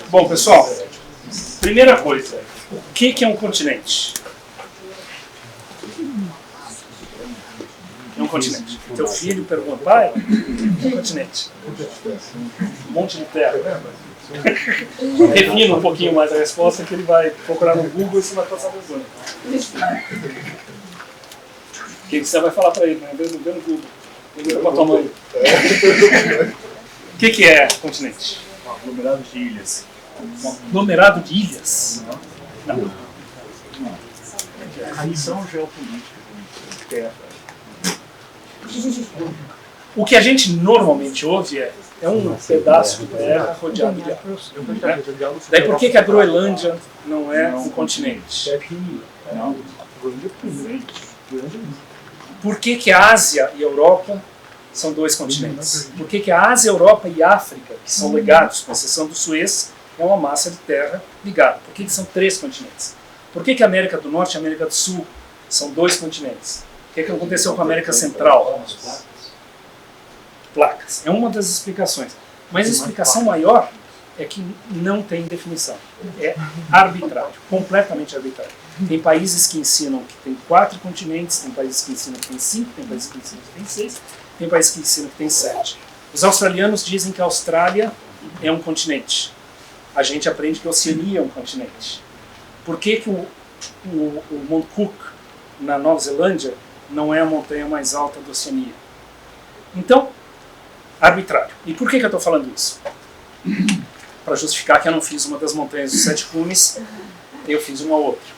Bom, pessoal, primeira coisa, o que é um continente? É um continente. Teu filho pergunta, pai, o que é um continente? Um monte de terra. Refina um pouquinho mais a resposta que ele vai procurar no Google e você vai passar vergonha. O que você vai falar para ele, né? Vê no Google. Pergunta para tua mãe. O que é continente? Um aglomerado de ilhas. Um aglomerado de ilhas? Não. A missão geopolítica de terra. O que a gente normalmente ouve é um pedaço de terra rodeado de água. Né? Daí por que a Groenlândia não é um continente? Por que a Ásia e a Europa são dois continentes? Por que a Ásia, Europa e África, que são ligados, com exceção do Suez, é uma massa de terra ligada? Por que são três continentes? Por que a América do Norte e a América do Sul são dois continentes? O que aconteceu com a América Central? Placas. É uma das explicações. Mas a explicação maior é que não tem definição. É arbitrário, completamente arbitrário. Tem países que ensinam que tem 4 continentes, tem países que ensinam que tem 5, tem países que ensinam que tem 6, tem países que ensinam que tem 7. Os australianos dizem que a Austrália é um continente. A gente aprende que a Oceania é um continente. Por que o Mount Cook, na Nova Zelândia, não é a montanha mais alta da Oceania? Então, arbitrário. E por que eu estou falando isso? Para justificar que eu não fiz uma das montanhas dos 7 cumes, eu fiz uma outra.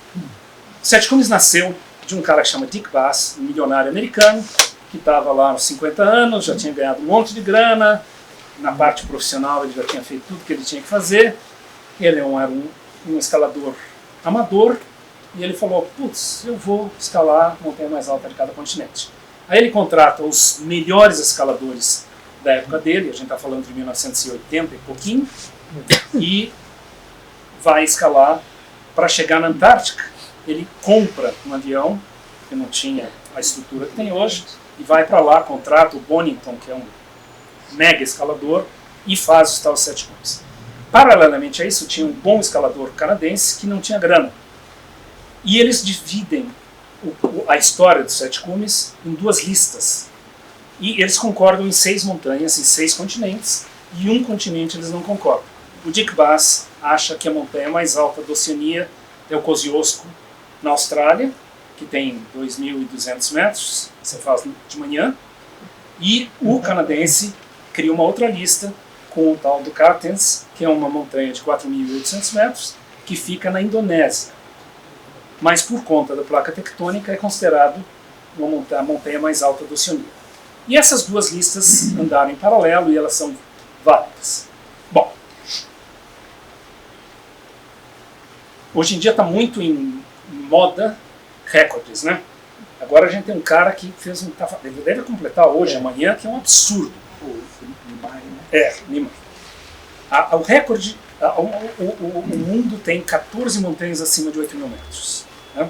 Os 7 cumes nasceu de um cara que chama Dick Bass, um milionário americano, que estava lá aos 50 anos, já tinha ganhado um monte de grana, na parte profissional ele já tinha feito tudo que ele tinha que fazer, ele era um escalador amador, e ele falou, putz, eu vou escalar a montanha mais alta de cada continente. Aí ele contrata os melhores escaladores da época dele, a gente está falando de 1980 e pouquinho, e vai escalar. Para chegar na Antártica, ele compra um avião, que não tinha a estrutura que tem hoje, e vai para lá, contrata o Bonington, que é um mega escalador, e faz os tais 7 cumes. Paralelamente a isso, tinha um bom escalador canadense que não tinha grana. E eles dividem a história dos 7 cumes em 2 listas. E eles concordam em 6 montanhas, em 6 continentes, e um continente eles não concordam. O Dick Bass acha que a montanha mais alta da Oceania é o Kosciuszko, na Austrália, que tem 2.200 metros, você faz de manhã, e o canadense cria uma outra lista com o tal do Cartens, que é uma montanha de 4.800 metros, que fica na Indonésia. Mas por conta da placa tectônica é considerado a montanha mais alta da Oceania. E essas 2 listas andaram em paralelo e elas são válidas. Bom, hoje em dia está muito em moda recordes, né? Agora a gente tem um cara que fez deve completar hoje, amanhã, que é um absurdo. Niemeyer. O recorde, o mundo tem 14 montanhas acima de 8.000 metros. Né?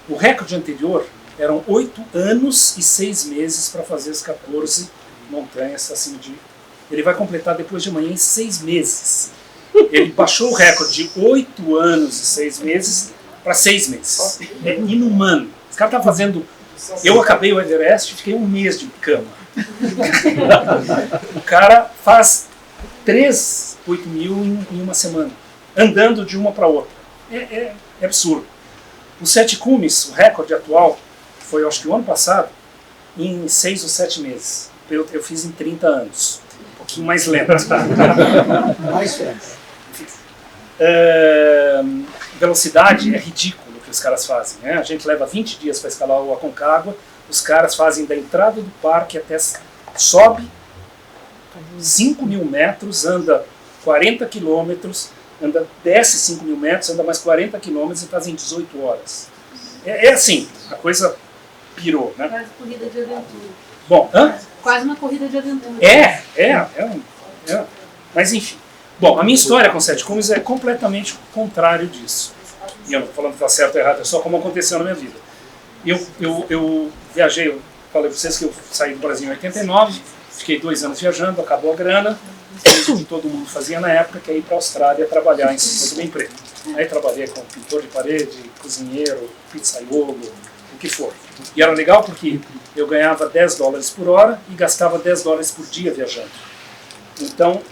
O recorde anterior eram 8 anos e 6 meses para fazer as 14 montanhas acima de... Ele vai completar depois de amanhã em 6 meses. Ele baixou o recorde de 8 anos e 6 meses para 6 meses. É inumano. Esse cara está fazendo... Eu acabei o Everest e fiquei 1 mês de cama. O cara faz 8.000 em uma semana, andando de uma para outra. É absurdo. Os 7 cumes, o recorde atual, foi, eu acho que o ano passado, em 6 ou 7 meses. Eu fiz em 30 anos. Um pouquinho mais lento. Mais lento. Velocidade é ridículo o que os caras fazem. Né? A gente leva 20 dias para escalar o Aconcagua, os caras fazem da entrada do parque até... sobe 5.000 metros, anda 40 quilômetros, desce 5.000 metros, anda mais 40 quilômetros e fazem 18 horas. É assim, a coisa pirou. Né? Quase corrida de aventura. Bom, Quase uma corrida de aventura. Mas enfim. Bom, a minha história com 7 cumes é completamente contrário disso. E eu não estou falando que está certo ou errado, é só como aconteceu na minha vida. Eu viajei, eu falei para vocês que eu saí do Brasil em 89, fiquei 2 anos viajando, acabou a grana, o que todo mundo fazia na época, que é ir para a Austrália trabalhar em sistema de emprego. Aí trabalhei como pintor de parede, cozinheiro, pizzaiolo, o que for. E era legal porque eu ganhava $10 por hora e gastava $10 por dia viajando. Então,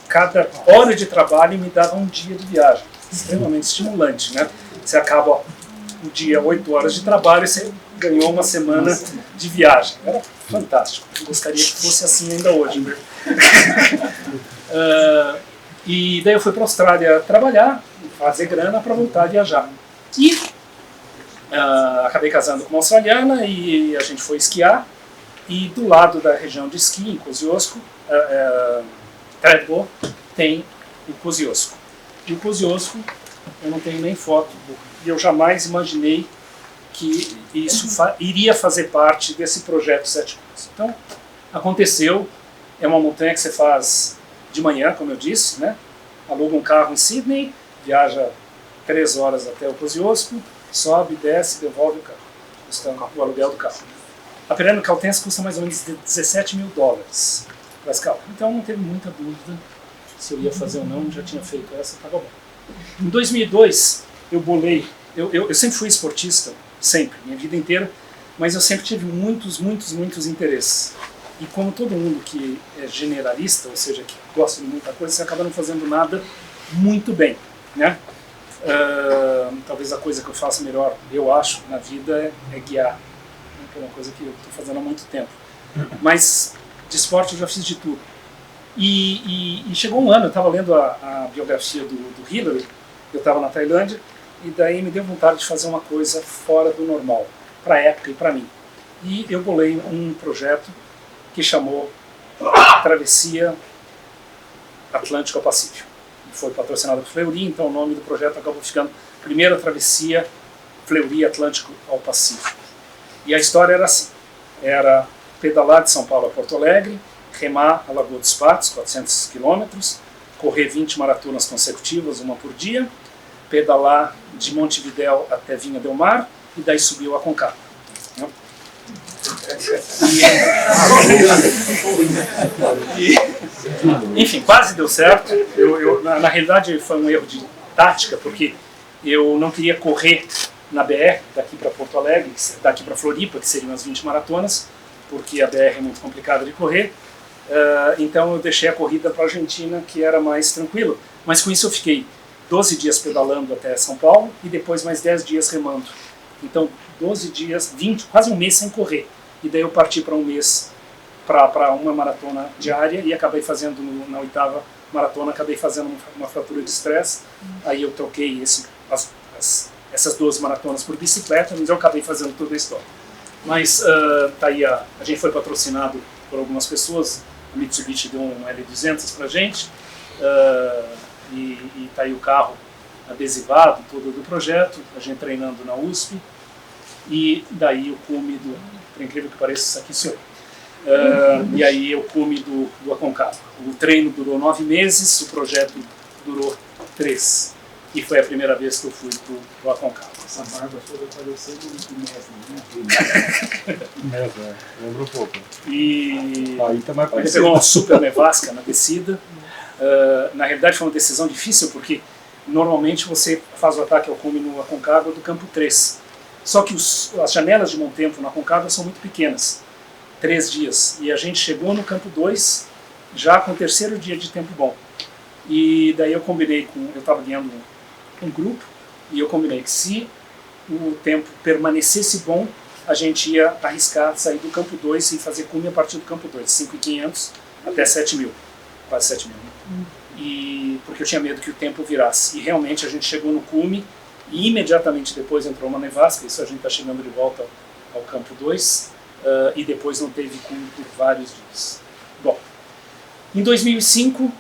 cada hora de trabalho me dava um dia de viagem. Extremamente estimulante, né? Você acaba o dia 8 horas de trabalho e você ganhou uma semana de viagem. Era fantástico. Eu gostaria que fosse assim ainda hoje. E daí eu fui para a Austrália trabalhar, fazer grana para voltar a viajar. E acabei casando com uma australiana e a gente foi esquiar. E do lado da região de esqui, em Kosciuszko, Thredbo, tem o Kosciuszko. E o Kosciuszko, eu não tenho nem foto, e eu jamais imaginei que isso iria fazer parte desse projeto 7 Cores. Então, aconteceu, é uma montanha que você faz de manhã, como eu disse, né? Aluga um carro em Sydney, viaja 3 horas até o Kosciuszko, sobe, desce, devolve o carro. Custa o aluguel do carro. A Peregrino Caltense custa mais ou menos $17 mil para escalar. Então não teve muita dúvida se eu ia fazer ou não, já tinha feito essa, estava bom. Em 2002, eu bolei, eu sempre fui esportista, sempre, minha vida inteira, mas eu sempre tive muitos interesses. E como todo mundo que é generalista, ou seja, que gosta de muita coisa, você acaba não fazendo nada muito bem, né? Talvez a coisa que eu faço melhor, eu acho, na vida é guiar, que é uma coisa que eu estou fazendo há muito tempo. Mas de esporte eu já fiz de tudo. E chegou um ano, eu estava lendo a biografia do Hillary, eu estava na Tailândia, e daí me deu vontade de fazer uma coisa fora do normal, para a época e para mim. E eu bolei um projeto que chamou Travessia Atlântico ao Pacífico. Foi patrocinado por Fleury, então o nome do projeto acabou ficando Primeira Travessia Fleury Atlântico ao Pacífico. E a história era assim, era pedalar de São Paulo a Porto Alegre, remar a Lagoa dos Patos, 400 quilômetros, correr 20 maratonas consecutivas, uma por dia, pedalar de Montevidéu até Vinha del Mar e daí subir o Aconcagua. Enfim, quase deu certo. Na realidade foi um erro de tática, porque eu não queria correr na BR daqui para Porto Alegre, daqui para Floripa, que seriam as 20 maratonas, porque a BR é muito complicada de correr. Então eu deixei a corrida para a Argentina, que era mais tranquilo. Mas com isso eu fiquei 12 dias pedalando até São Paulo e depois mais 10 dias remando. Então 12 dias, 20, quase um mês sem correr. E daí eu parti para um mês para uma maratona diária e acabei fazendo na 8ª maratona, acabei fazendo uma fratura de estresse. Aí eu troquei essas 12 maratonas por bicicleta, mas eu acabei fazendo toda a história. Mas tá aí a gente foi patrocinado por algumas pessoas, a Mitsubishi deu um L200 pra gente, e tá aí o carro adesivado, todo do projeto, a gente treinando na USP, e daí o cume por incrível que pareça, isso aqui sou eu. E aí o cume do Aconcagua. O treino durou 9 meses, o projeto durou 3. E foi a primeira vez que eu fui pro Aconcagua. Essa barba toda parecendo um Messi, né? Lembra um pouco. E Aí tá mais ele parecido. pegou uma super nevasca na descida. Na realidade foi uma decisão difícil, porque normalmente você faz o ataque ao cume no Aconcagua do campo 3. Só que as janelas de bom tempo no Aconcagua são muito pequenas, 3 dias. E a gente chegou no campo 2 já com o 3º dia de tempo bom. E daí eu combinei eu estava guiando um grupo, e eu combinei que se o tempo permanecesse bom, a gente ia arriscar sair do campo 2 e fazer cume a partir do campo 2, 5.500 até 7.000, quase 7.000. E porque eu tinha medo que o tempo virasse. E realmente a gente chegou no cume, e imediatamente depois entrou uma nevasca, isso a gente está chegando de volta ao campo 2, e depois não teve cume por vários dias. Bom, em 2005,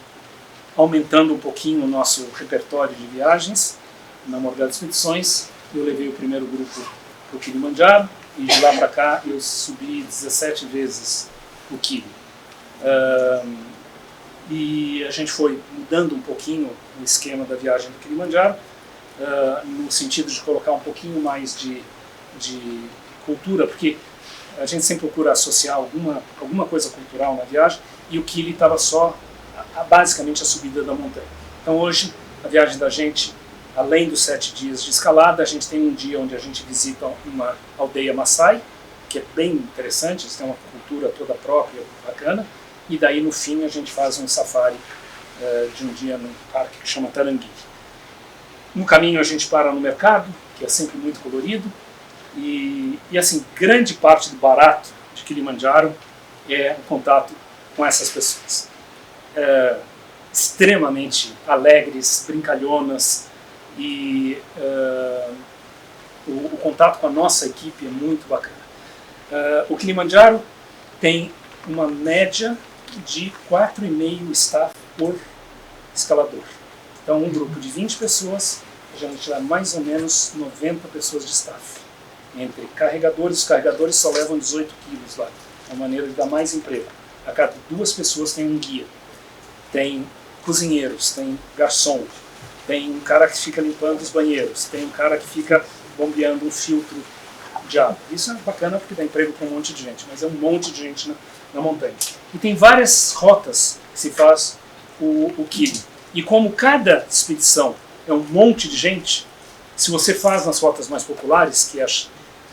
aumentando um pouquinho o nosso repertório de viagens, na Morgado Expedições, eu levei o primeiro grupo para o Kilimanjaro, e de lá para cá eu subi 17 vezes o Kili. E a gente foi mudando um pouquinho o esquema da viagem do Kilimanjaro, no sentido de colocar um pouquinho mais de cultura, porque a gente sempre procura associar alguma coisa cultural na viagem, e o Kili estava só basicamente a subida da montanha. Então hoje a viagem da gente, além dos 7 dias de escalada, a gente tem um dia onde a gente visita uma aldeia Maasai, que é bem interessante, eles têm uma cultura toda própria, bacana, e daí no fim a gente faz um safari de um dia num parque que chama Tarangui. No caminho a gente para no mercado, que é sempre muito colorido, e assim, grande parte do barato de Kilimanjaro é o contato com essas pessoas. Extremamente alegres, brincalhonas, e o contato com a nossa equipe é muito bacana. O Kilimanjaro tem uma média de 4,5 staff por escalador. Então, um grupo de 20 pessoas, a gente dá mais ou menos 90 pessoas de staff. Entre carregadores, os carregadores só levam 18 quilos lá. É uma maneira de dar mais emprego. A cada 2 pessoas tem um guia. Tem cozinheiros, tem garçom, tem um cara que fica limpando os banheiros, tem um cara que fica bombeando um filtro de água. Isso é bacana porque dá emprego para um monte de gente, mas é um monte de gente na montanha. E tem várias rotas que se faz o Kili. E como cada expedição é um monte de gente, se você faz nas rotas mais populares, que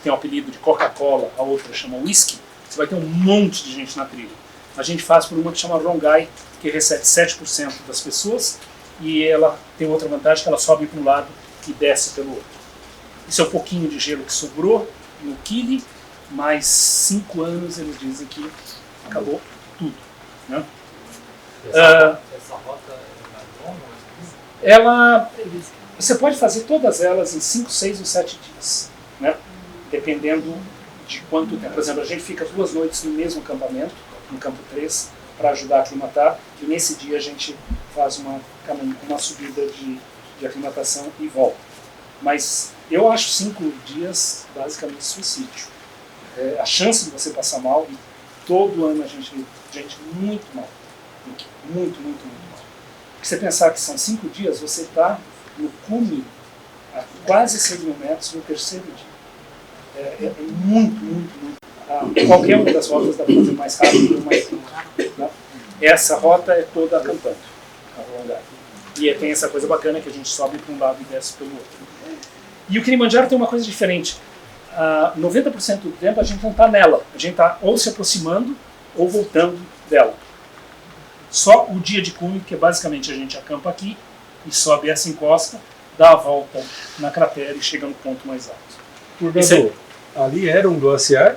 tem o apelido de Coca-Cola, a outra chama Whisky, você vai ter um monte de gente na trilha. A gente faz por uma que chama Rongai, que recebe 7% das pessoas, e ela tem outra vantagem, que ela sobe para um lado e desce pelo outro. Isso é um pouquinho de gelo que sobrou no Kili, mais 5 anos eles dizem que acabou tudo. Né? Essa rota é mais longa? Você pode fazer todas elas em 5, 6 ou 7 dias, né? Dependendo de quanto tempo. Por exemplo, a gente fica 2 noites no mesmo acampamento, no campo 3, para ajudar a aclimatar, e nesse dia a gente faz uma subida de aclimatação e volta. Mas eu acho 5 dias basicamente suicídio. A chance de você passar mal, e todo ano a gente vê gente muito mal. Muito mal. Se você pensar que são 5 dias, você está no cume a quase 6.000 metros no 3º dia. É muito. Qualquer uma das rotas dá para fazer mais rápido ou mais lento. Né? Essa rota é toda acampando. E tem essa coisa bacana que a gente sobe para um lado e desce pelo outro. E o Kilimanjaro tem uma coisa diferente. 90% do tempo a gente não está nela. A gente está ou se aproximando ou voltando dela. Só o dia de cume, que basicamente a gente acampa aqui e sobe essa encosta, dá a volta na cratera e chega no ponto mais alto. Ali era um glaciar?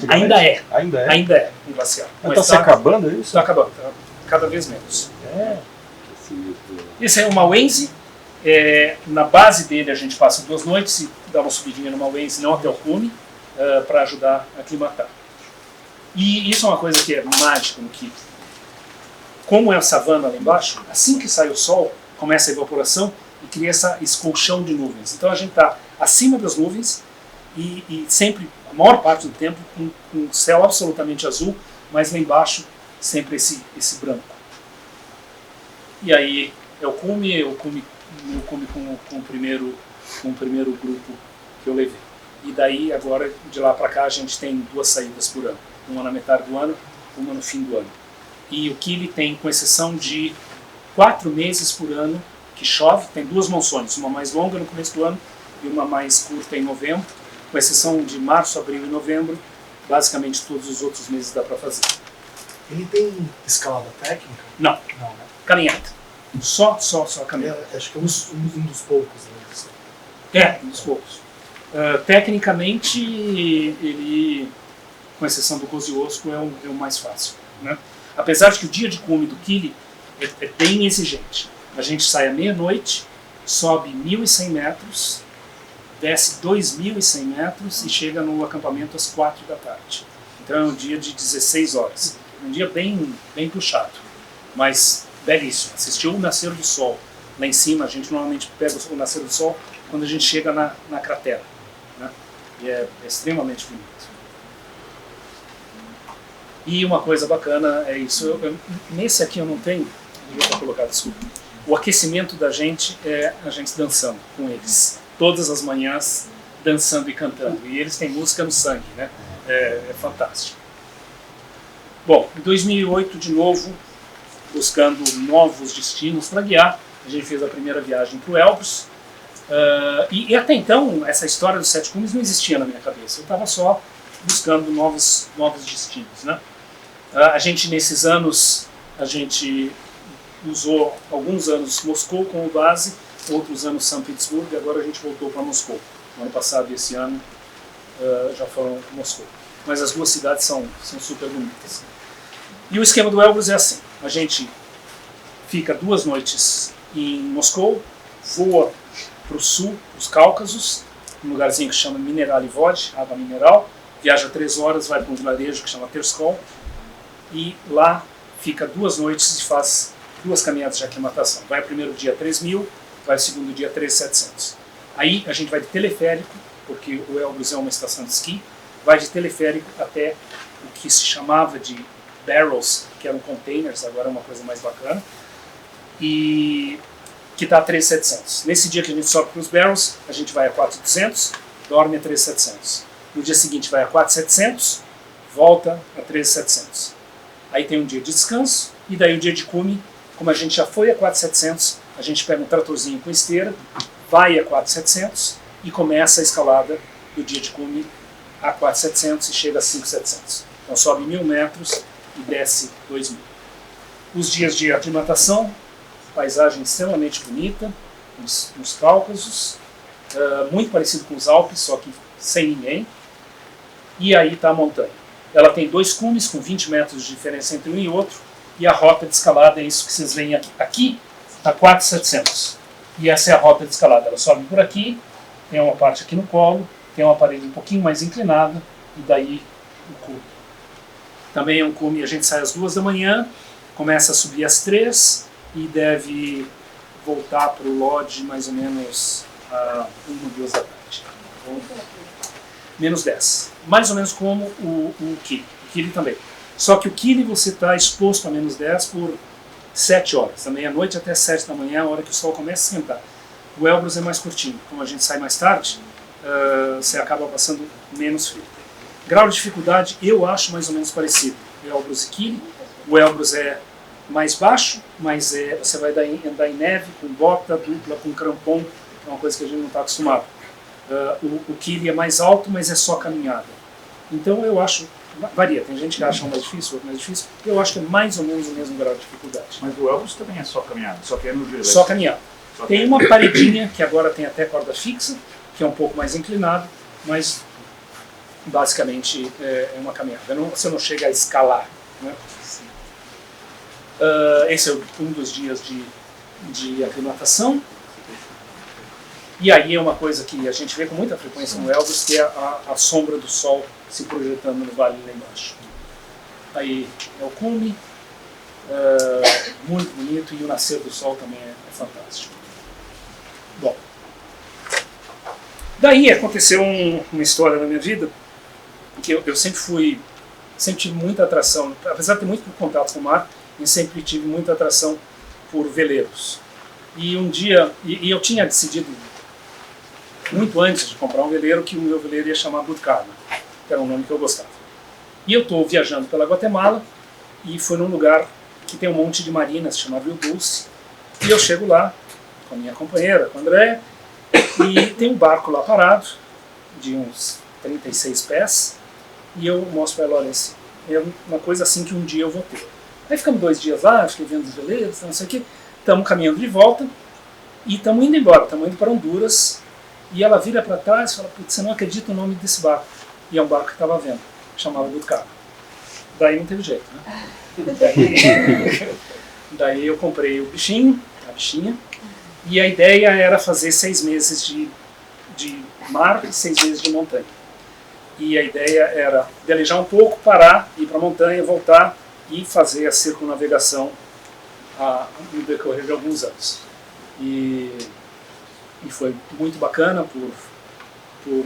Ainda é um glaciar. Mas está se acabando, é isso? Está acabando, tá cada vez menos. É. Esse é o Malwense. Na base dele a gente passa 2 noites e dá uma subidinha no Malwense, não até o cume, para ajudar a aclimatar. E isso é uma coisa que é mágica no Kili. Como é a savana lá embaixo, assim que sai o sol, começa a evaporação e cria esse colchão de nuvens. Então a gente está acima das nuvens e sempre, a maior parte do tempo, com o céu absolutamente azul, mas lá embaixo sempre esse branco. E aí eu come com o primeiro grupo que eu levei. E daí agora, de lá para cá, a gente tem 2 saídas por ano. Uma na metade do ano, uma no fim do ano. E o Kili tem, com exceção de 4 meses por ano que chove, tem 2 monções, uma mais longa no começo do ano e uma mais curta em novembro, com exceção de março, abril e novembro, basicamente todos os outros meses dá para fazer. Ele tem escalada técnica? Não, Não, né? caminhada. Só caminhada. Acho que é um dos poucos. Né? Um dos poucos. Tecnicamente, ele, com exceção do Kosciuszko, é o mais fácil. Né? Apesar de que o dia de cume do Kili é bem exigente. A gente sai à meia-noite, sobe 1.100 metros, desce 2.100 metros e chega no acampamento às 4 da tarde. Então é um dia de 16 horas. Um dia bem puxado, mas belíssimo. Assistiu o nascer do sol. Lá em cima, a gente normalmente pega o nascer do sol quando a gente chega na cratera. Né? E é extremamente bonito. E uma coisa bacana é isso. Nesse aqui eu não tenho, devia estar colocado, desculpa. O aquecimento da gente é a gente dançando com eles. Todas as manhãs, dançando e cantando. E eles têm música no sangue, né? É fantástico. Bom, em 2008, de novo, buscando novos destinos para guiar. A gente fez a primeira viagem para o Elbrus. E até então, essa história dos 7 cumes não existia na minha cabeça. Eu estava só buscando novos destinos, né? A gente, nesses anos, a gente usou alguns anos Moscou como base, outros anos São Petersburgo, e agora a gente voltou para Moscou. No ano passado e esse ano já foram para Moscou. Mas as duas cidades são super bonitas. E o esquema do Elbrus é assim: a gente fica 2 noites em Moscou, voa para o sul, os Cáucasos, um lugarzinho que chama Mineralivod, água mineral, viaja 3 horas, vai para um vilarejo que chama Terskol, e lá fica 2 noites e faz 2 caminhadas de aclimatação. Vai o primeiro dia 3.000, vai o segundo dia 3.700. Aí a gente vai de teleférico, porque o Elbrus é uma estação de esqui, vai de teleférico até o que se chamava de barrels, que eram containers, agora é uma coisa mais bacana, e que está a 3.700. Nesse dia que a gente sobe para os barrels, a gente vai a 4.200, dorme a 3.700. No dia seguinte vai a 4.700, volta a 3.700. Aí tem um dia de descanso, e daí o dia de cume, como a gente já foi a 4.700, a gente pega um tratorzinho com esteira, vai a 4.700 e começa a escalada do dia de cume a 4.700 e chega a 5.700. Então sobe 1.000 metros e desce 2.000. Os dias de aclimatação, paisagem extremamente bonita, nos Cáucasos, muito parecido com os Alpes, só que sem ninguém. E aí está a montanha. Ela tem 2 cumes com 20 metros de diferença entre um e outro, e a rota de escalada é isso que vocês veem aqui. Aqui está 4.700. E essa é a rota de escalada. Ela sobe por aqui, tem uma parte aqui no colo, tem uma parede um pouquinho mais inclinada, e daí o cume. Também é um cume, a gente sai às 2 da manhã, começa a subir às 3 e deve voltar para o lodge mais ou menos a 1, 2 da tarde. Menos 10. Mais ou menos como o Kili. O Kili também. Só que o Kili você está exposto a menos 10 por 7 horas. Da meia-noite até 7 da manhã, a hora que o sol começa a esquentar. O Elbrus é mais curtinho. Como a gente sai mais tarde, você acaba passando menos frio. Grau de dificuldade, eu acho mais ou menos parecido. Elbrus e Kili. O Elbrus é mais baixo, mas você vai andar em neve, com bota dupla, com crampon, que é uma coisa que a gente não está acostumado. O Kili é mais alto, mas é só caminhada. Então eu acho, varia, tem gente que acha mais difícil, outro mais difícil, eu acho que é mais ou menos o mesmo grau de dificuldade. Mas o Elbrus também é só caminhada, só que é no gelo. Só caminhada. Tem uma paredinha, que agora tem até corda fixa, que é um pouco mais inclinado, mas basicamente é uma caminhada. Você não chega a escalar, né? Esse é um dos dias de aclimatação. E aí é uma coisa que a gente vê com muita frequência no Elbrus, que é a sombra do sol se projetando no vale lá embaixo. Aí é o cume, muito bonito, e o nascer do sol também é fantástico. Bom, daí aconteceu uma história na minha vida, que eu sempre tive muita atração, apesar de ter muito contato com o mar, eu sempre tive muita atração por veleiros. E um dia, e eu tinha decidido muito antes de comprar um veleiro que o meu veleiro ia chamar Budkarna, que era um nome que eu gostava. E eu estou viajando pela Guatemala e fui num lugar que tem um monte de marinas, chamado Rio Dulce, e eu chego lá com a minha companheira, com a Andréia, e tem um barco lá parado, de uns 36 pés, e eu mostro para ela, olha, é uma coisa assim que um dia eu vou ter. Aí ficamos 2 dias lá, fiquei vendo os veleiros, não sei o que, estamos caminhando de volta, e estamos indo embora, estamos indo para Honduras, e ela vira para trás e fala, putz, você não acredita no nome desse barco. E é um barco que estava vendo, chamava Budkarna. Daí não teve jeito, né? Daí eu comprei o bichinho, a bichinha, e a ideia era fazer 6 meses de mar e 6 meses de montanha. E a ideia era velejar um pouco, parar, ir para a montanha, voltar e fazer a circunnavegação no decorrer de alguns anos. E foi muito bacana por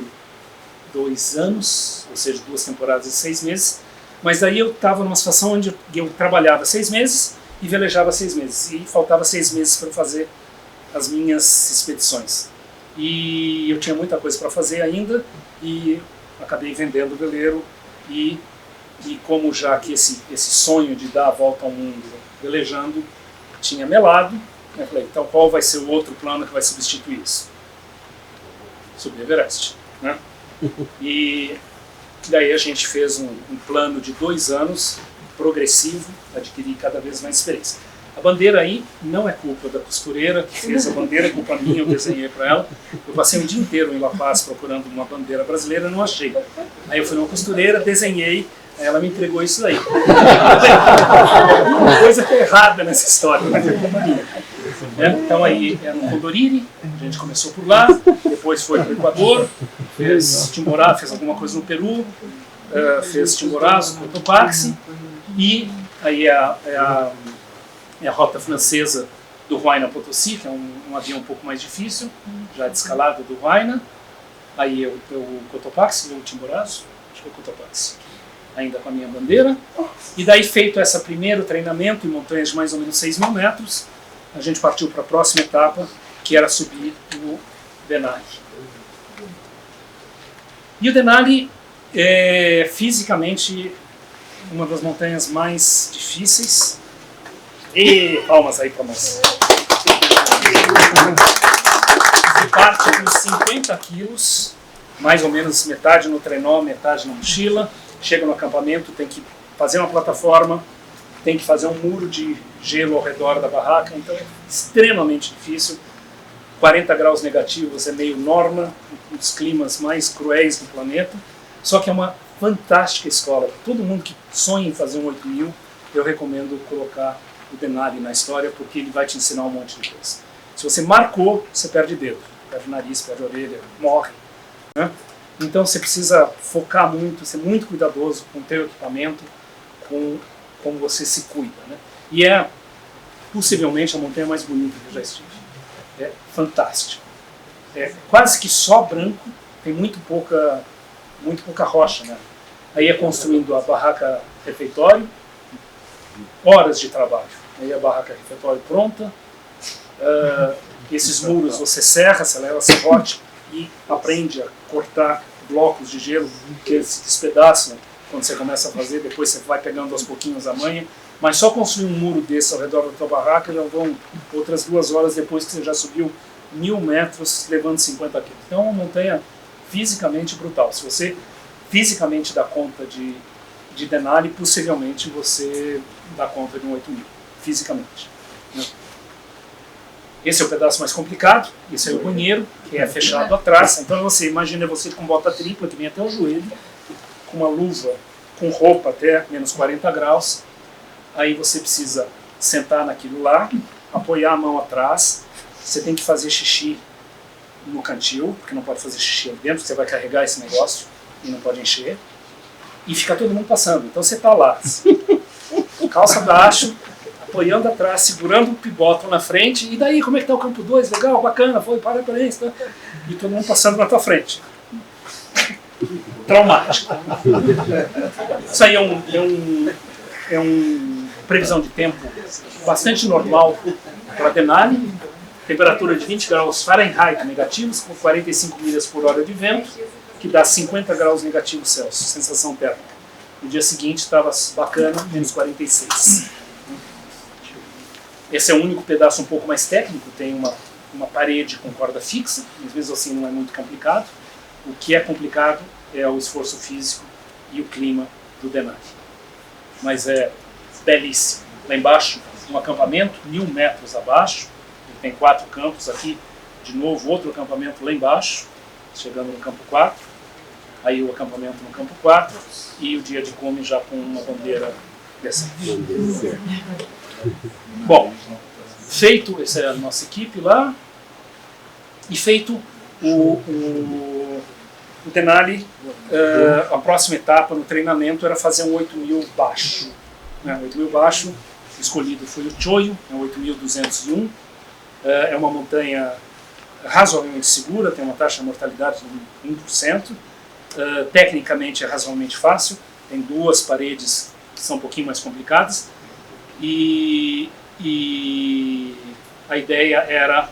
2 anos, ou seja, 2 temporadas e 6 meses. Mas daí eu estava numa situação onde eu trabalhava 6 meses e velejava 6 meses. E faltava 6 meses para fazer as minhas expedições. E eu tinha muita coisa para fazer ainda e acabei vendendo o veleiro e e como já que esse sonho de dar a volta ao mundo velejando tinha melado, eu falei, então qual vai ser o outro plano que vai substituir isso? Subir Everest, né? E daí a gente fez um plano de 2 anos, progressivo, adquirir cada vez mais experiência. A bandeira aí não é culpa da costureira que fez a bandeira, é culpa minha, eu desenhei para ela. Eu passei um dia inteiro em La Paz procurando uma bandeira brasileira, não achei. Aí eu fui numa costureira, desenhei, aí ela me entregou isso daí. Uma coisa que é errada nessa história, mas é culpa minha. Então aí era no Condoriri, a gente começou por lá, depois foi para o Equador, fez Timborá, fez alguma coisa no Peru, fez Chimborazo, Cotopaxi, e aí é a rota francesa do Huayna Potosí, que é um avião um pouco mais difícil, já de escalada do Huayna. Aí o Cotopaxi, o Chimborazo, acho que é o Cotopaxi, ainda com a minha bandeira. E daí, feito esse primeiro treinamento em montanhas de mais ou menos 6.000 metros, a gente partiu para a próxima etapa, que era subir o Denali. E o Denali é fisicamente uma das montanhas mais difíceis. E palmas aí para nós. Você parte com 50 quilos, mais ou menos metade no trenó, metade na mochila. Chega no acampamento, tem que fazer uma plataforma, tem que fazer um muro de gelo ao redor da barraca, então é extremamente difícil. 40 graus negativos é meio norma, um dos climas mais cruéis do planeta, só que é uma fantástica escola. Todo mundo que sonha em fazer um 8.000, eu recomendo colocar o Denali na história, porque ele vai te ensinar um monte de coisa. Se você marcou, você perde dedo, perde nariz, perde orelha, morre, né? Então você precisa focar muito, ser muito cuidadoso com o teu equipamento, com como você se cuida, né? E é possivelmente a montanha mais bonita que eu já estive. É fantástico. É quase que só branco, tem muito pouca rocha, né? Aí é construindo a barraca refeitório, horas de trabalho. Aí a barraca refeitório pronta, esses muros você serra, você leva serrote e aprende a cortar blocos de gelo que eles se despedaçam quando você começa a fazer, depois você vai pegando aos pouquinhos a manha, mas só construir um muro desse ao redor da tua barraca já vão outras 2 horas depois que você já subiu 1.000 metros levando 50 quilos. Então é uma montanha fisicamente brutal. Se você fisicamente dá conta de Denali, possivelmente você dá conta de um 8.000, fisicamente, né? Esse é o pedaço mais complicado, esse é o banheiro, que é fechado atrás. Então você imagina você com bota tripla, que vem até o joelho, com uma luva, com roupa até menos 40 graus. Aí você precisa sentar naquilo lá, apoiar a mão atrás. Você tem que fazer xixi no cantil, porque não pode fazer xixi ali dentro, você vai carregar esse negócio e não pode encher. E fica todo mundo passando. Então você está lá, calça baixo, apoiando atrás, segurando o pibottom na frente. E daí, como é que está o campo 2? Legal, bacana, foi, parabéns. Tá? E todo mundo passando na tua frente. Traumático. Isso aí é um previsão de tempo bastante normal para Denali. Temperatura de 20 graus Fahrenheit negativos, com 45 milhas por hora de vento, que dá 50 graus negativos Celsius, sensação térmica. No dia seguinte estava bacana, menos 46. Esse é o único pedaço um pouco mais técnico, tem uma parede com corda fixa, mas mesmo assim não é muito complicado. O que é complicado é o esforço físico e o clima do Denali. Mas é belíssimo. Lá embaixo, um acampamento, 1.000 metros abaixo, ele tem 4 campos aqui, de novo outro acampamento lá embaixo, chegando no campo 4, aí o acampamento no campo 4 e o dia de come já com uma bandeira decente. Bom, feito, essa é a nossa equipe lá, e feito o Denali, a próxima etapa no treinamento era fazer um 8.000 baixo. 8.000 baixo, o escolhido foi o Choyu, é um 8.201, é uma montanha razoavelmente segura, tem uma taxa de mortalidade de 1%, tecnicamente é razoavelmente fácil, tem 2 paredes que são um pouquinho mais complicadas, e a ideia era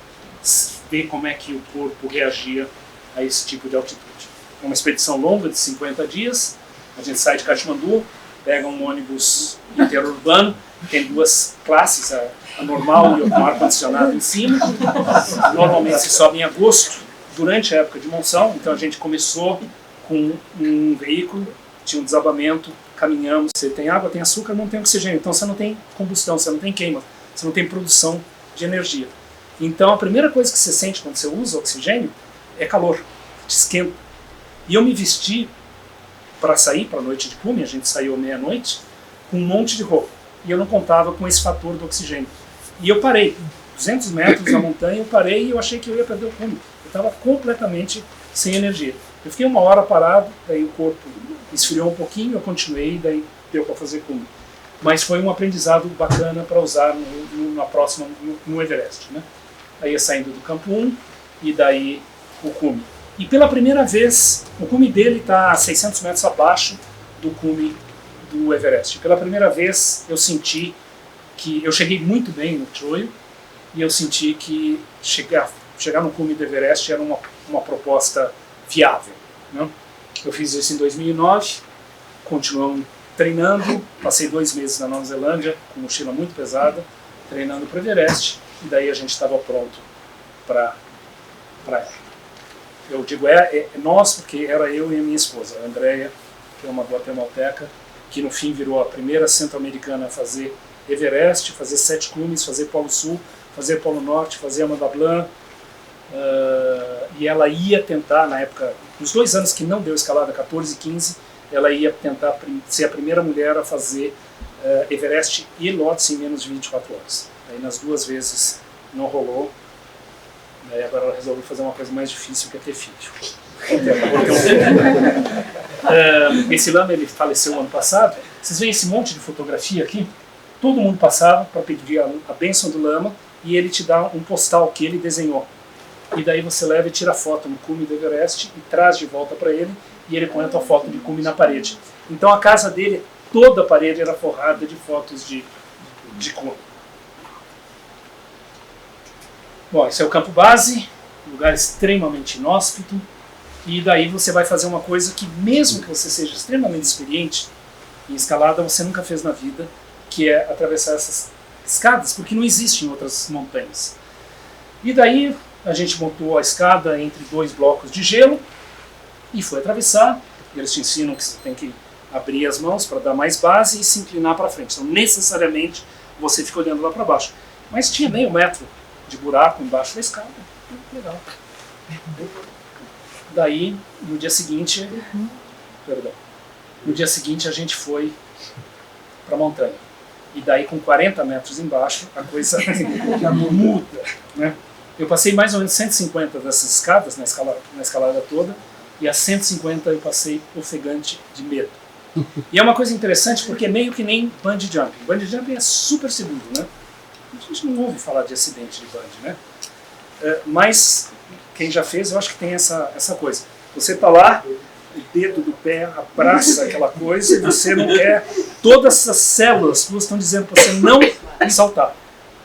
ver como é que o corpo reagia a esse tipo de altitude. É uma expedição longa de 50 dias, a gente sai de Katmandu, pega um ônibus interurbano, tem duas classes, a normal e o com ar-condicionado em cima. Normalmente se sobe em agosto, durante a época de monção, então a gente começou com um veículo, tinha um desabamento, caminhamos, você tem água, tem açúcar, não tem oxigênio, então você não tem combustão, você não tem queima, você não tem produção de energia. Então a primeira coisa que você sente quando você usa oxigênio é calor, te esquenta. E eu me vesti para sair para a noite de cume, a gente saiu à meia-noite, com um monte de roupa. E eu não contava com esse fator do oxigênio. E eu parei, 200 metros da montanha, eu parei e eu achei que eu ia perder o cume. Eu estava completamente sem energia. Eu fiquei uma hora parado, daí o corpo esfriou um pouquinho, eu continuei, daí deu para fazer cume. Mas foi um aprendizado bacana para usar na próxima, no Everest, né? Aí ia saindo do campo 1 e daí o cume. E pela primeira vez, o cume dele está a 600 metros abaixo do cume do Everest. Pela primeira vez eu senti que eu cheguei muito bem no Troio e eu senti que chegar no cume do Everest era uma proposta viável, né? Eu fiz isso em 2009, continuamos treinando, passei 2 meses na Nova Zelândia com mochila muito pesada, treinando para o Everest, e daí a gente estava pronto para ela. Eu digo nós porque era eu e a minha esposa, a Andrea, que é uma guatemalteca, que no fim virou a primeira centro-americana a fazer Everest, fazer 7 cumes, fazer Polo Sul, fazer Polo Norte, fazer Amanda Blanc, e ela ia tentar, na época, nos 2 anos que não deu escalada, 14 e 15, ela ia tentar ser a primeira mulher a fazer Everest e Lhotse em menos de 24 horas. Aí nas 2 vezes não rolou, daí agora ela resolveu fazer uma coisa mais difícil, que é ter filho. Esse lama ele faleceu ano passado. Vocês veem esse monte de fotografia aqui? Todo mundo passava para pedir a bênção do lama e ele te dá um postal que ele desenhou. E daí você leva e tira foto no cume do Everest e traz de volta para ele e ele põe a tua foto de cume na parede. Então a casa dele, toda a parede era forrada de fotos de cume. Bom, esse é o campo base, um lugar extremamente inóspito. E daí você vai fazer uma coisa que, mesmo que você seja extremamente experiente em escalada, você nunca fez na vida, que é atravessar essas escadas, porque não existe em outras montanhas. E daí a gente montou a escada entre 2 blocos de gelo e foi atravessar. Eles te ensinam que você tem que abrir as mãos para dar mais base e se inclinar para frente. Então, necessariamente, você fica olhando lá para baixo. Mas tinha meio metro de buraco embaixo da escada. Legal. Daí, no dia seguinte, a gente foi para a montanha. E daí, com 40 metros embaixo, a coisa já muda, né? Eu passei mais ou menos 150 dessas escadas na escalada toda, e a 150 eu passei ofegante de medo. E é uma coisa interessante porque é meio que nem bungee jumping. Bungee jumping é super seguro, né? A gente não ouve falar de acidente de bungee, né? Mas quem já fez, eu acho que tem essa coisa. Você está lá, o dedo do pé abraça aquela coisa e você não quer... Todas essas células suas estão dizendo para você não saltar,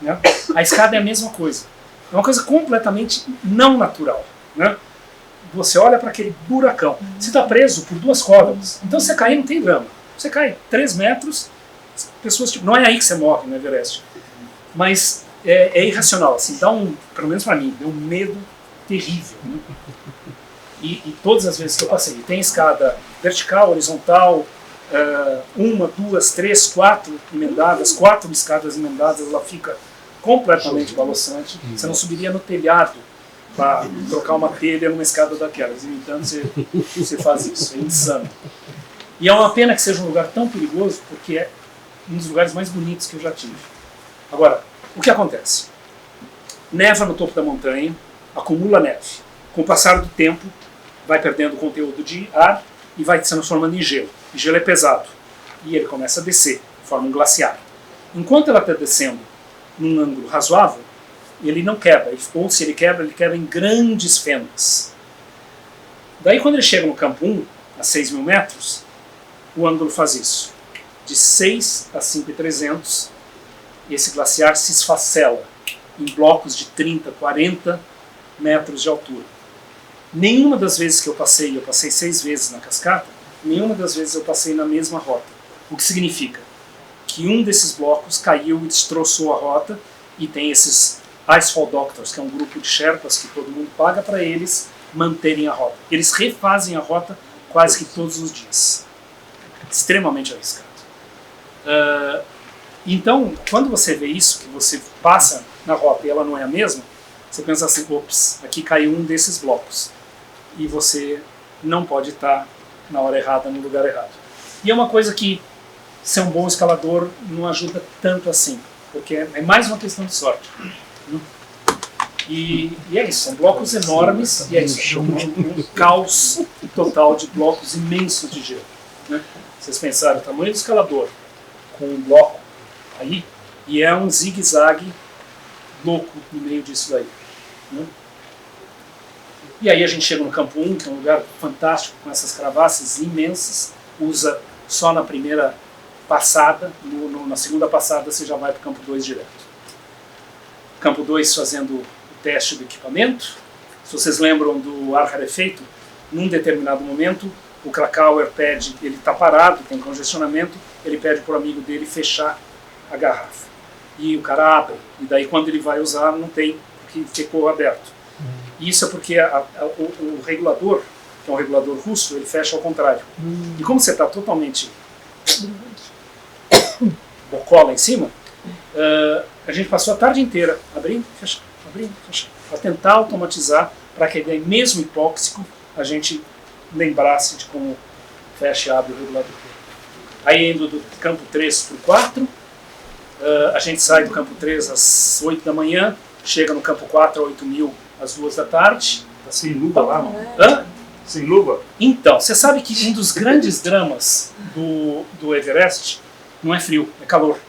né? A escada é a mesma coisa. É uma coisa completamente não natural, né? Você olha para aquele buracão. Você está preso por 2 cordas. Então você cair não tem drama. Você cai 3 metros, as pessoas... Tipo, não é aí que você morre no Everest. Mas é irracional. Assim, pelo menos para mim, deu um medo terrível, né? E todas as vezes que eu passei, tem escada vertical, horizontal, 1, 2, 3, 4 emendadas, 4 escadas emendadas, ela fica completamente balançante. Você não subiria no telhado para trocar uma telha numa escada daquelas. E, no entanto, você faz isso. É insano. E é uma pena que seja um lugar tão perigoso, porque é um dos lugares mais bonitos que eu já tive. Agora, o que acontece? Neva no topo da montanha, acumula neve. Com o passar do tempo, vai perdendo conteúdo de ar e vai se transformando em gelo. E gelo é pesado. E ele começa a descer, forma um glaciar. Enquanto ela está descendo num ângulo razoável, ele não quebra. Ou se ele quebra em grandes fendas. Daí quando ele chega no campo 1, a 6.000 metros, o ângulo faz isso. De 6 a 5.300, esse glaciar se esfacela em blocos de 30, 40 metros de altura. Nenhuma das vezes que eu passei 6 vezes na cascata, nenhuma das vezes eu passei na mesma rota. O que significa que um desses blocos caiu e destroçou a rota, e tem esses Icefall Doctors, que é um grupo de Sherpas que todo mundo paga para eles manterem a rota. Eles refazem a rota quase que todos os dias. Extremamente arriscado. Então, quando você vê isso, que você passa na rota e ela não é a mesma, você pensa assim, ops, aqui caiu um desses blocos. E você não pode estar na hora errada, no lugar errado. E é uma coisa que ser um bom escalador não ajuda tanto assim, porque é mais uma questão de sorte. E é isso, são blocos enormes, e é isso, um caos total de blocos imensos de gelo. Né? Vocês pensaram, o tamanho do escalador com um bloco aí, e é um zigue-zague louco no meio disso daí. Né? E aí a gente chega no campo 1, que é um lugar fantástico, com essas cravaças imensas, usa só na primeira passada, na segunda passada você já vai para o campo 2 direto. Campo 2 fazendo o teste do equipamento. Se vocês lembram do ar rarefeito, num determinado momento, o Krakauer pede, ele está parado, tem congestionamento, ele pede para o amigo dele fechar a garrafa. E o cara abre, e daí quando ele vai usar não tem, porque ficou aberto. E isso é porque o regulador, que é um regulador russo, ele fecha ao contrário. E como você está totalmente bocola em cima, a gente passou a tarde inteira abrindo, fechando, para tentar automatizar, para que daí mesmo hipóxico a gente lembrasse de como fecha e abre o regulador. Aí indo do campo 3 para o 4, a gente sai do campo 3 às 8 da manhã, chega no campo 4 a 8.000 às 2 da tarde. Tá sem luva lá, mano? Hã? Sem luva? Então, você sabe que um dos grandes dramas do Everest não é frio, é calor.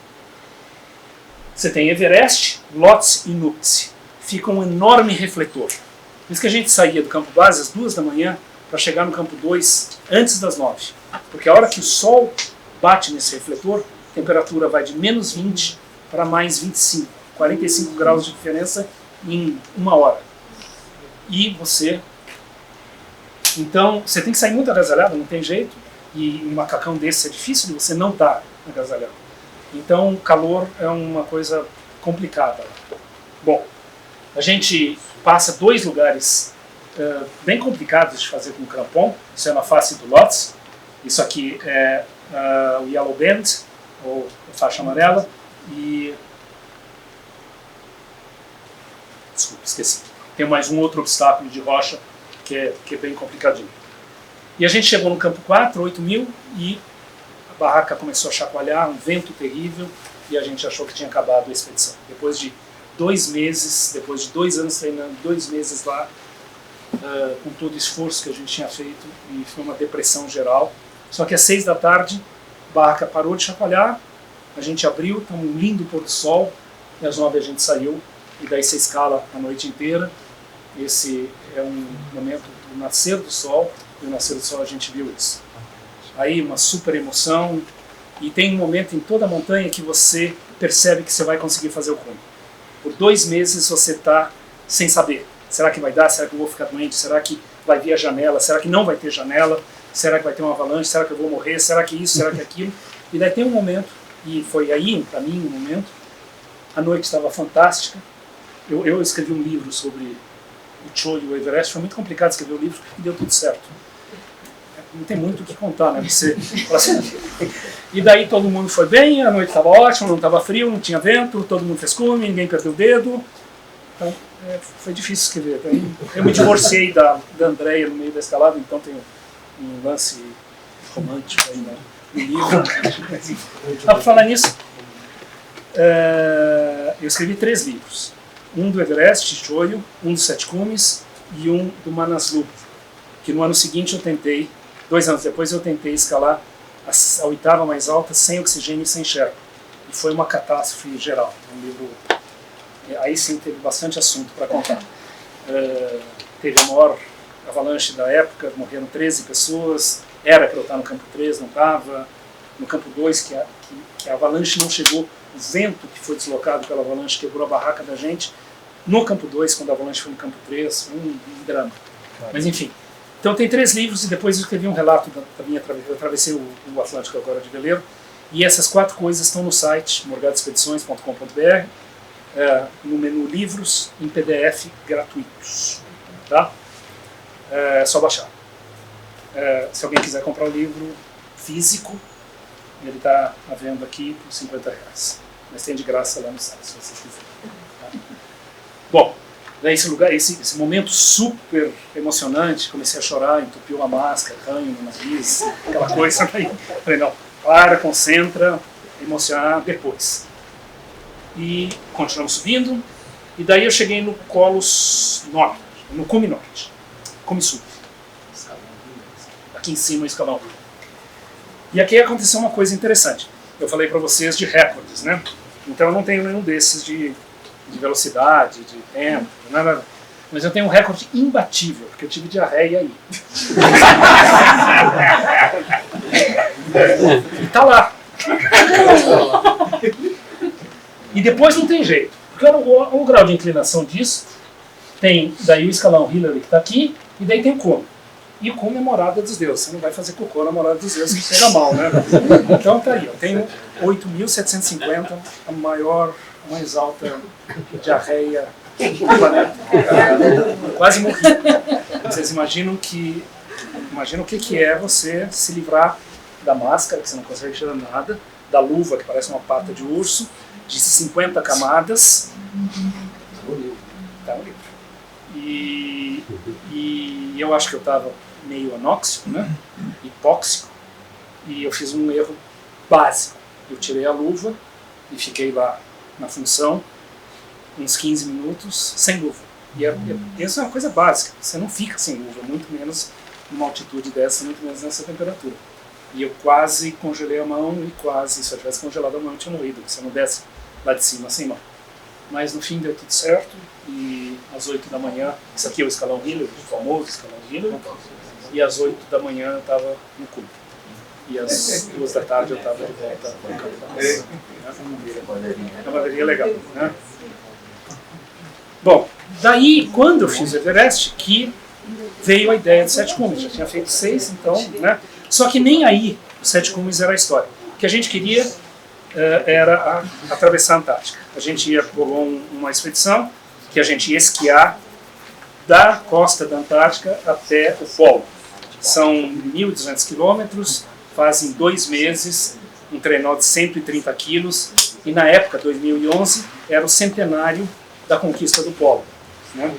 Você tem Everest, Lhotse e Nuptse. Fica um enorme refletor. Por isso que a gente saía do campo base às 2 da manhã para chegar no campo 2 antes das 9. Porque a hora que o sol bate nesse refletor, a temperatura vai de menos 20 para mais 25. 45 graus de diferença em 1 hora. E você... Então, você tem que sair muito agasalhado, não tem jeito. E um macacão desse é difícil de você não estar agasalhado. Então, o calor é uma coisa complicada. Bom, a gente passa 2 lugares bem complicados de fazer com crampon. Isso é na face do Lhotse. Isso aqui é o Yellow Band, ou faixa amarela. E... Desculpa, esqueci. Tem mais um outro obstáculo de rocha que é bem complicadinho. E a gente chegou no campo 4, 8.000, e a barraca começou a chacoalhar, um vento terrível, e a gente achou que tinha acabado a expedição. Depois de 2 meses, depois de 2 anos treinando, 2 meses lá, com todo o esforço que a gente tinha feito, e foi uma depressão geral. Só que às 6 da tarde, a barraca parou de chacoalhar, a gente abriu, tá um lindo pôr do sol, e às 9 a gente saiu, e daí você escala a noite inteira. Esse é um momento do nascer do sol, e o nascer do sol a gente viu isso. Aí uma super emoção, e tem um momento em toda a montanha que você percebe que você vai conseguir fazer o cume. Por 2 meses você está sem saber. Será que vai dar? Será que eu vou ficar doente? Será que vai vir a janela? Será que não vai ter janela? Será que vai ter uma avalanche? Será que eu vou morrer? Será que isso? Será que aquilo? E daí tem um momento, e foi aí para mim um momento, a noite estava fantástica. Eu escrevi um livro sobre o Cho e o Everest, foi muito complicado escrever o livro e deu tudo certo. Não tem muito o que contar, né? E daí todo mundo foi bem, a noite estava ótima, não estava frio, não tinha vento, todo mundo fez cume, ninguém perdeu o dedo. Então foi difícil escrever. Eu me divorciei da Andrea no meio da escalada, então tem um lance romântico aí no livro. Para falar nisso, eu escrevi 3 livros. Um do Everest, Choyo, um dos 7 cumes e um do Manaslu, que no ano seguinte eu tentei, 2 anos depois eu tentei escalar a 8ª mais alta sem oxigênio e sem Sherpa. E foi uma catástrofe geral. Um livro, aí sim teve bastante assunto para contar. Teve a maior avalanche da época, morreram 13 pessoas, era para eu estar no campo 3, não estava. No campo 2, que a avalanche não chegou, o vento que foi deslocado pela avalanche quebrou a barraca da gente. No campo 2, quando a avalanche foi no campo 3, foi um drama. Mas enfim. Então tem 3 livros e depois eu escrevi um relato da minha travessia. Eu atravessei o Atlântico agora de veleiro. E essas 4 coisas estão no site morgadoexpedições.com.br, no menu livros, em PDF gratuitos. Tá? É só baixar. Se alguém quiser comprar o livro físico, ele está à venda aqui por R$50. Mas tem de graça lá no site, se vocês quiserem. Tá? Bom, daí esse momento super emocionante, comecei a chorar, entupiu a máscara, ranho no nariz, aquela coisa. Aí falei, não, para, concentra, emocionar depois. E continuamos subindo, e daí eu cheguei no Colos Norte, no Cume Norte, Cume Sul. Aqui em cima o escalão. E aqui aconteceu uma coisa interessante. Eu falei para vocês de recordes, né? Então eu não tenho nenhum desses de velocidade, de tempo, nada. Mas eu tenho um recorde imbatível, porque eu tive diarreia aí. E tá lá. E depois não tem jeito. Porque o grau de inclinação disso tem daí o escalão Hillary que está aqui, e daí tem o Cume. E o Cume é morada dos deuses. Você não vai fazer cocô na morada dos deuses, que pega mal, né? Então tá aí, eu tenho 8.750, a mais alta diarreia do planeta. Quase morri. Vocês imaginam o que é você se livrar da máscara, que você não consegue tirar nada, da luva, que parece uma pata de urso, de 50 camadas. Tá um livro. E eu acho que eu estava meio anóxico, né? Hipóxico, e eu fiz um erro básico. Eu tirei a luva e fiquei lá na função uns 15 minutos sem luva. E isso é uma coisa básica, você não fica sem luva, muito menos numa altitude dessa, muito menos nessa temperatura. E eu quase congelei a mão e quase, se eu tivesse congelado a mão eu tinha morrido, você não desce lá de cima sem mão. Mas no fim deu tudo certo, e às 8 da manhã, isso aqui é o escalão Hillary, o famoso escalão Hillary, e às 8 da manhã eu estava no Cume. E às 2 da tarde eu estava de volta no Capitão. É uma galeria legal, né? Bom, daí quando eu fiz o Everest, que veio a ideia de 7 cumes. Já tinha feito 6, então, né? Só que nem aí os 7 cumes era a história. O que a gente queria era atravessar a Antártica. A gente ia por uma expedição que a gente ia esquiar da costa da Antártica até o polo. São 1.200 quilômetros, fazem 2 meses, um trenó de 130 quilos, e na época, 2011, era o centenário da conquista do polo, né?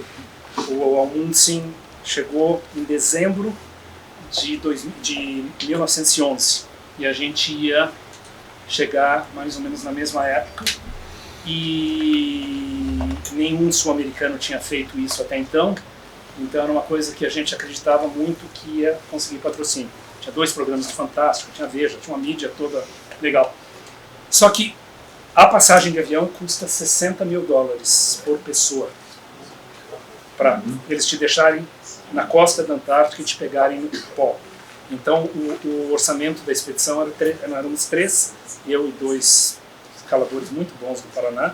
O Amundsen chegou em dezembro de 1911, e a gente ia chegar mais ou menos na mesma época, e nenhum sul-americano tinha feito isso até então era uma coisa que a gente acreditava muito que ia conseguir patrocínio. Tinha 2 programas de Fantástico, tinha Veja, tinha uma mídia toda legal. Só que a passagem de avião custa $60 mil por pessoa, para eles te deixarem na costa da Antártica e te pegarem no polo. Então o orçamento da expedição éramos 3, eu e 2 escaladores muito bons do Paraná,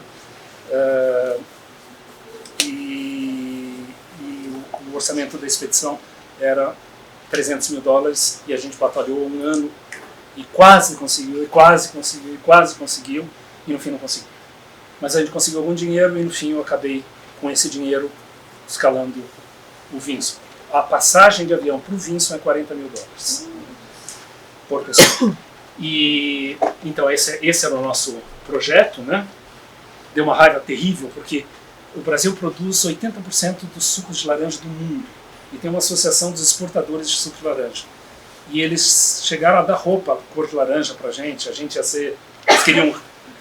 e o orçamento da expedição era $300 mil, e a gente batalhou um ano e quase conseguiu, e no fim não conseguiu. Mas a gente conseguiu algum dinheiro, e no fim eu acabei com esse dinheiro escalando o Vinson. A passagem de avião para o Vinson é $40 mil por pessoa. E então esse era o nosso projeto, né? Deu uma raiva terrível, porque o Brasil produz 80% dos sucos de laranja do mundo, e tem uma associação dos exportadores de suco de laranja. E eles chegaram a dar roupa cor de laranja para a gente ia ser... Eles queriam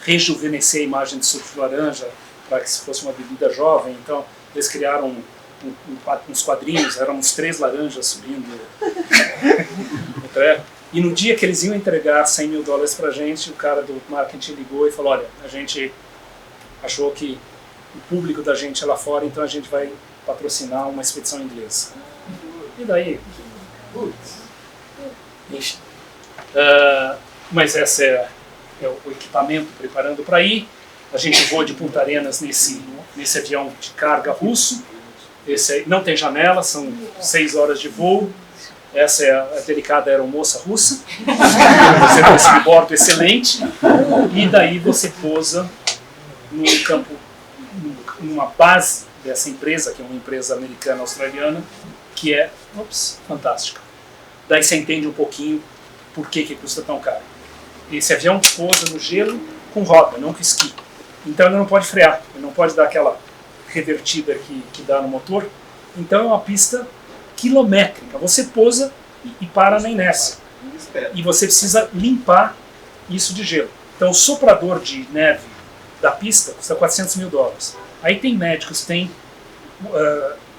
rejuvenescer a imagem de suco de laranja para que fosse uma bebida jovem, então eles criaram uns quadrinhos, éramos 3 laranjas subindo no treco. E no dia que eles iam entregar $100 mil para a gente, o cara do marketing ligou e falou: olha, a gente achou que o público da gente é lá fora, então a gente vai patrocinar uma expedição inglesa. E daí? Mas esse é o equipamento preparando para ir. A gente voa de Punta Arenas nesse avião de carga russo. Esse aí não tem janela, são 6 horas de voo. Essa é a delicada aeromoça russa. Você tem esse bordo excelente. E daí você pousa num campo, numa base dessa empresa, que é uma empresa americana-australiana, que é fantástica. Daí você entende um pouquinho por que custa tão caro. Esse avião pousa no gelo com roda, não com esqui. Então ele não pode frear, ele não pode dar aquela revertida que dá no motor. Então é uma pista quilométrica. Você pousa e para na inércia. E você precisa limpar isso de gelo. Então o soprador de neve da pista custa $400 mil. Aí tem médicos, tem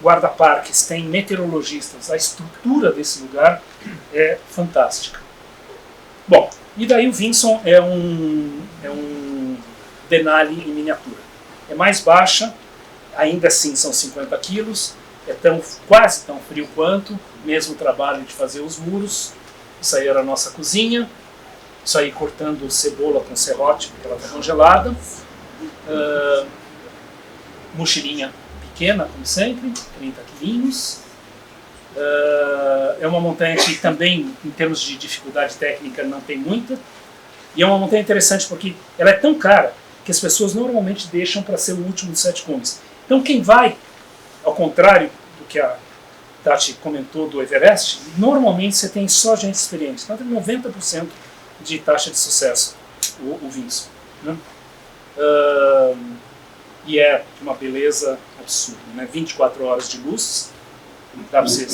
guarda-parques, tem meteorologistas. A estrutura desse lugar é fantástica. Bom, e daí o Vinson é um Denali em miniatura. É mais baixa, ainda assim são 50 quilos, é quase tão frio quanto, mesmo trabalho de fazer os muros. Isso aí era a nossa cozinha, isso aí cortando cebola com serrote, porque ela está congelada. Mochilinha pequena, como sempre, 30 quilinhos. É uma montanha que também, em termos de dificuldade técnica, não tem muita. E é uma montanha interessante porque ela é tão cara que as pessoas normalmente deixam para ser o último dos 7 cumes. Então quem vai, ao contrário do que a Tati comentou do Everest, normalmente você tem só gente experiente. Então tem 90% de taxa de sucesso o Vinson, né? E é uma beleza absurda, né? 24 horas de luz, dá pra você...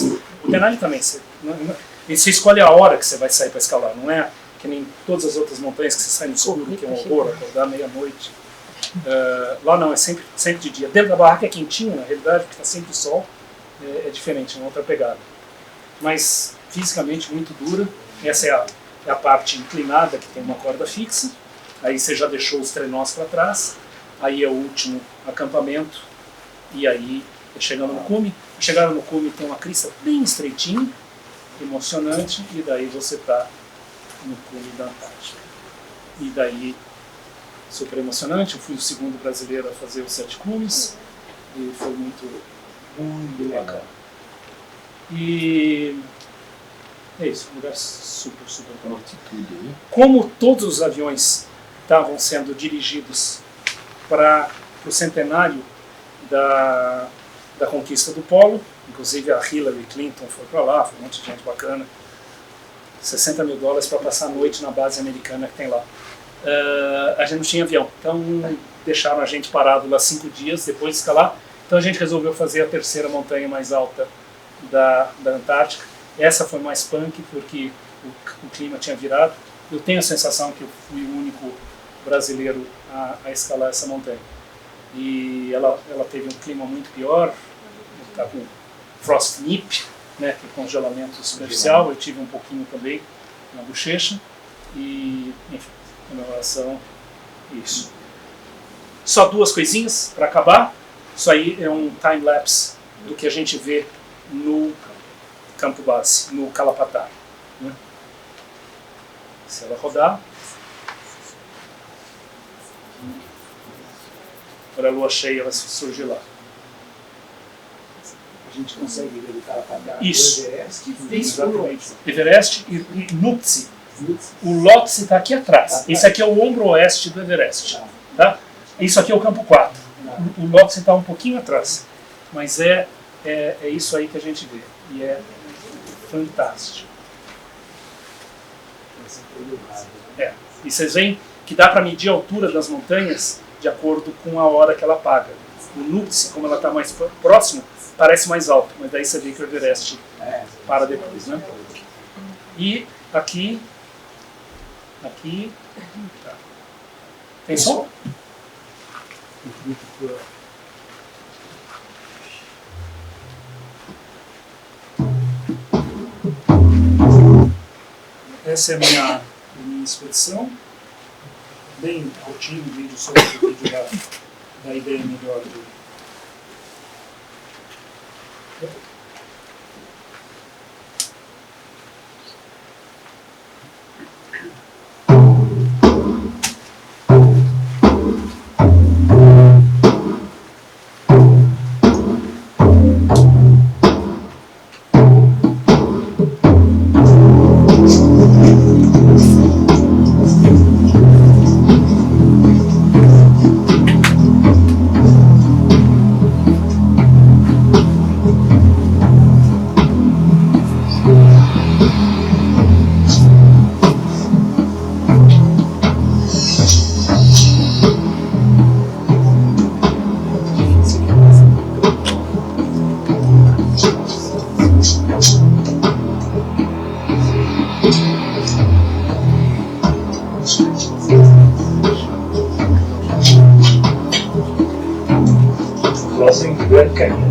O Denali também, você escolhe a hora que você vai sair para escalar, não é que nem todas as outras montanhas que você sai no escuro, que é um horror, acordar meia-noite. Lá não, é sempre de dia. Dentro da barraca é quentinho, na realidade, porque está sempre sol, é diferente, é uma outra pegada. Mas fisicamente muito dura. Essa é a parte inclinada, que tem uma corda fixa. Aí você já deixou os trenós para trás. Aí é o último acampamento. E aí, chegando no cume. Chegando no cume tem uma crista bem estreitinha, emocionante. E daí você está no cume da Antártica. E daí, super emocionante. Eu fui o segundo brasileiro a fazer os 7 cumes. E foi muito bacana. E é isso, um lugar super bom. Como todos os aviões estavam sendo dirigidos para o centenário da conquista do Polo, inclusive a Hillary Clinton foi para lá, foi um monte de gente bacana, $60 mil para passar a noite na base americana que tem lá. A gente não tinha avião, então deixaram a gente parado lá 5 dias depois de escalar. Então a gente resolveu fazer a terceira montanha mais alta da Antártica. Essa foi mais punk porque o clima tinha virado. Eu tenho a sensação que eu fui o único brasileiro a escalar essa montanha. E ela teve um clima muito pior, está com frost nip, né, que é congelamento superficial. Eu tive um pouquinho também na bochecha. E, enfim, comemoração, isso. Só 2 coisinhas para acabar. Isso aí é um time-lapse do que a gente vê no campo base, no Kalapatar, né? Se ela rodar, para a lua cheia ela surge lá. A gente consegue ver o Kalapatar, Isso. o Everest, Exatamente. Everest e Lhotse. O Lhotse está aqui atrás. Esse aqui é o ombro oeste do Everest. Tá? Isso aqui é o campo 4. O Lhotse está um pouquinho atrás. Mas é isso aí que a gente vê. E é fantástico. E vocês veem que dá para medir a altura das montanhas de acordo com a hora que ela apaga. O Lhotse, como ela está mais próximo, parece mais alto. Mas daí você vê que o Everest para depois, né? E aqui... Tá. Tem som? Essa é a minha expedição. Bem curtinho o vídeo sobre o vídeo da ideia melhor do... Próximo Grande Canyon.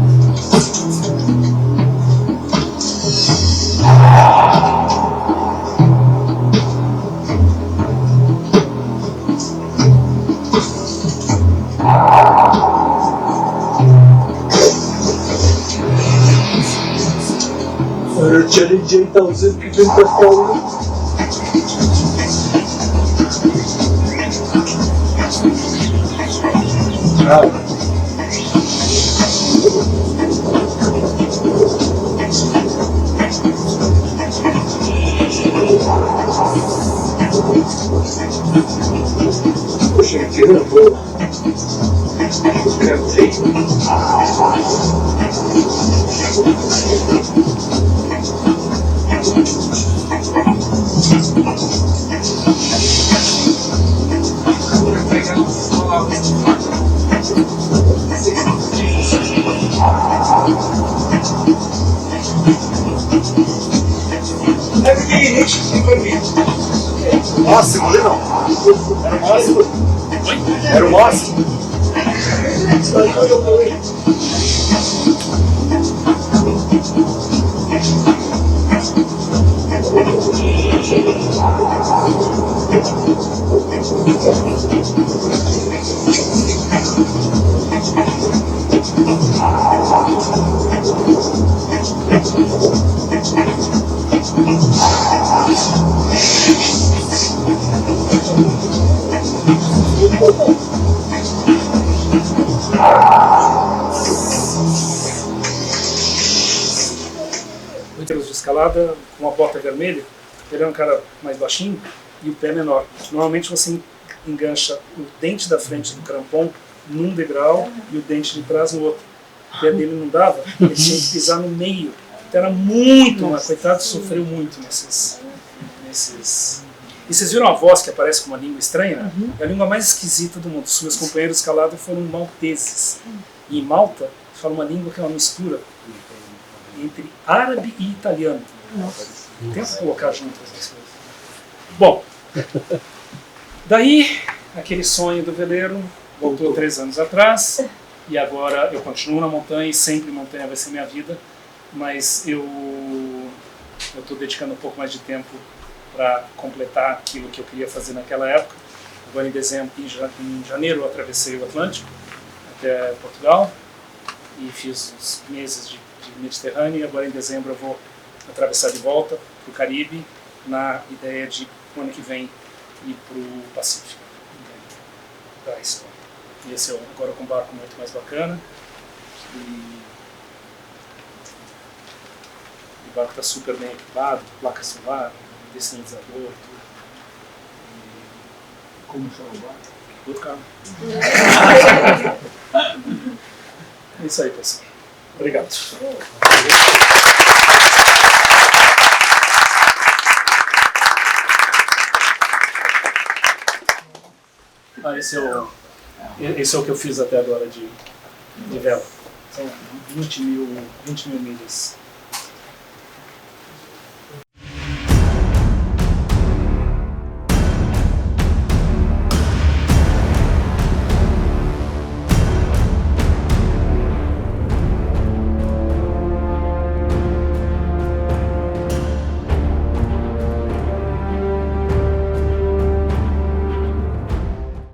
Challenge então, sempre que vem para fora. Poxa, que boa. Máximo ali não? Era o máximo? Era o máximo? De escalada com uma bota vermelha, ele é um cara mais baixinho e o pé menor. Normalmente você engancha o dente da frente do crampon num degrau e o dente de trás no outro. O pé dele não dava, ele tinha que pisar no meio. Então era muito, mas coitado, sofreu muito nesses. E vocês viram a voz que aparece com uma língua estranha? Né? É a língua mais esquisita do mundo. Os meus companheiros de escalada foram malteses. E em Malta, fala uma língua que é uma mistura entre árabe e italiano. Tem que colocar junto essas coisas. Bom, daí aquele sonho do veleiro voltou 3 anos atrás e agora eu continuo na montanha e sempre montanha vai ser minha vida, mas eu estou dedicando um pouco mais de tempo para completar aquilo que eu queria fazer naquela época. Agora em dezembro, em janeiro eu atravessei o Atlântico até Portugal e fiz uns meses de Mediterrâneo, e agora em dezembro eu vou atravessar de volta para o Caribe, na ideia de, no ano que vem, ir para o Pacífico, da história. E esse é agora com um barco muito mais bacana, e o barco está super bem equipado, placa solar, dessinalizador, tudo. Como chama o barco? Tudo calmo. É isso aí, pessoal. Obrigado. Esse é o que eu fiz até agora de vela. São 20 mil milhas